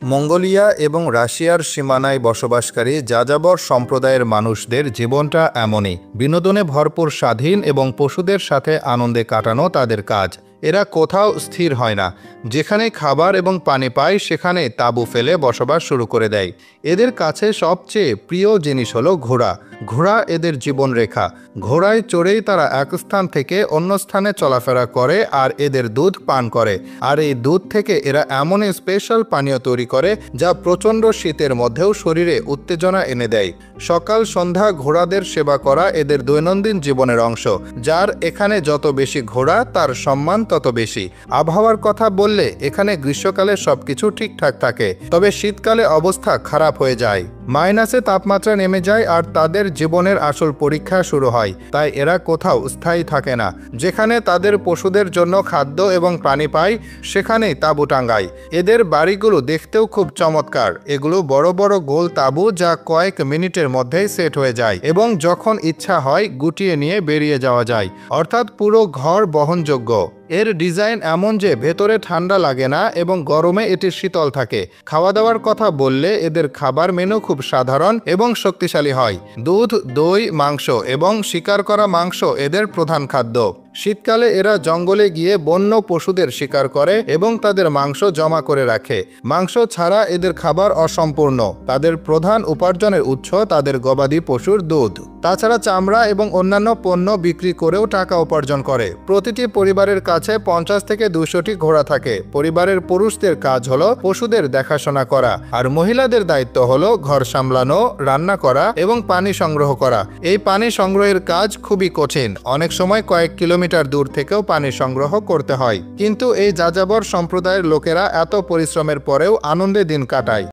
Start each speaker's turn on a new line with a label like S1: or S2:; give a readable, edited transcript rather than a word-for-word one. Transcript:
S1: Mongolia এবং রাশিয়ার সীমানায় বসবাসকারী যাযাবর সম্প্রদায়ের মানুষদের জীবনটা এমনই। বিনোদনে ভরপুর, স্বাধীন এবং পশুদের সাথে আনন্দে কাটানো তাদের কাজ। এরা কোথাও স্থির হয় না। যেখানে খাবার এবং পানি পায় সেখানে তাঁবু ফেলে বসবাস শুরু করে দেয়। এদের কাছে সবচেয়ে প্রিয় জিনিস হলো ঘোড়া। ঘোড়া এদের জীবনরেখা। ঘোড়ায় চড়েই তারা এক স্থান থেকে অন্য স্থানে চলাফেরা করে আর এদের দুধ পান করে। আর এই দুধ থেকে এরা এমন স্পেশাল পানীয় তৈরি করে যা প্রচণ্ড শীতের মধ্যেও শরীরে উত্তেজনা এনে দেয়। সকাল সন্ধ্যা ঘোড়াদের সেবা করা এদের দৈনন্দিন জীবনের অংশ। যার এখানে যত বেশি ঘোড়া তার সম্মান তত বেশি। আবহাওয়ার কথা বললে এখানে গ্রীষ্মকালে সবকিছু ঠিকঠাক থাকে, তবে শীতকালে অবস্থা খারাপ হয়ে যায়। মাইনাসে তাপমাত্রা নেমে যায় আর তাদের জীবনের আসল পরীক্ষা শুরু হয়। তাই এরা কোথাও স্থায়ী থাকে না। যেখানে তাদের পশুদের জন্য খাদ্য এবং পানি পায় সেখানেই তাঁবু টাঙ্গায়। এদের বাড়িগুলো দেখতেও খুব চমৎকার। এগুলো বড় বড় গোল তাঁবু যা কয়েক মিনিটের মধ্যেই সেট হয়ে যায় এবং যখন ইচ্ছা হয় গুটিয়ে নিয়ে বেরিয়ে যাওয়া যায়, অর্থাৎ পুরো ঘর বহনযোগ্য। এর ডিজাইন এমন যে ভেতরে ঠান্ডা লাগে না এবং গরমে এটি শীতল থাকে। খাওয়া দাওয়ার কথা বললে এদের খাবার মেনু খুব সাধারণ এবং শক্তিশালী হয়। দুধ, দই, মাংস এবং শিকার করা মাংস এদের প্রধান খাদ্য। শীতকালে এরা জঙ্গলে গিয়ে বন্য পশুদের শিকার করে এবং তাদের মাংস জমা করে রাখে। মাংস ছাড়া এদের খাবার অসম্পূর্ণ। তাদের প্রধান উপার্জনের উৎস তাদের গবাদি পশুর দুধ। তাছাড়া চামড়া এবং অন্যান্য পণ্য বিক্রি করেও টাকা উপার্জন করে। প্রতিটি পরিবারের কাছে 50 থেকে 200টি ঘোড়া থাকে। পরিবারের পুরুষদের কাজ হলো পশুদের দেখাশোনা করা, আর মহিলাদের দায়িত্ব হলো ঘর সামলানো, রান্না করা এবং পানি সংগ্রহ করা। এই পানি সংগ্রহের কাজ খুবই কঠিন। অনেক সময় কয়েক কিলোমিটার দূর থেকেও পানি সংগ্রহ করতে হয়। কিন্তু এই যাযাবর সম্প্রদায়ের লোকেরা এত পরিশ্রমের পরেও আনন্দে দিন কাটায়।